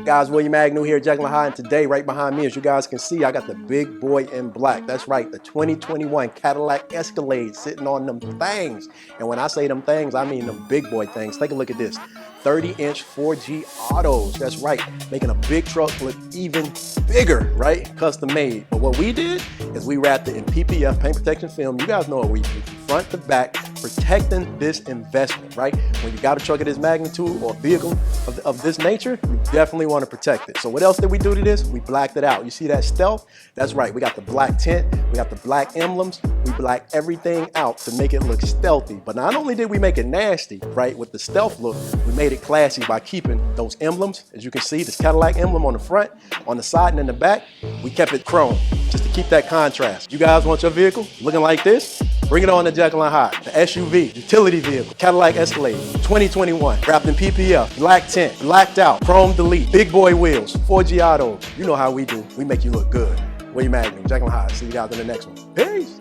Guys, William Agnew here, Jekyll and Hydes, and today right behind me, as you guys can see, I got the big boy in black. That's right, the 2021 Cadillac Escalade sitting on them things. And when I say them things, I mean them big boy things. Take a look at this. 30-inch 4G autos. That's right, making a big truck look even bigger, right? Custom made. But what we did is we wrapped it in PPF, paint protection film. You guys know what we do, front to back, protecting this investment, right? When you got a truck of this magnitude or a vehicle of this nature, you definitely want to protect it. So what else did we do to this? We blacked it out. You see that stealth? That's right, we got the black tint, we got the black emblems, we blacked everything out to make it look stealthy. But not only did we make it nasty, right, with the stealth look, we made it classy by keeping those emblems. As you can see, this Cadillac emblem on the front, on the side, and in the back, we kept it chrome just to keep that contrast. You guys want your vehicle looking like this? Bring it on to Jekyll and Hydes, the SUV, utility vehicle, Cadillac Escalade, 2021, wrapped in PPF, black tint, blacked out, chrome delete, big boy wheels, 4G autos. You know how we do. We make you look good. William Agnew, Jekyll and Hydes. See you guys in the next one. Peace.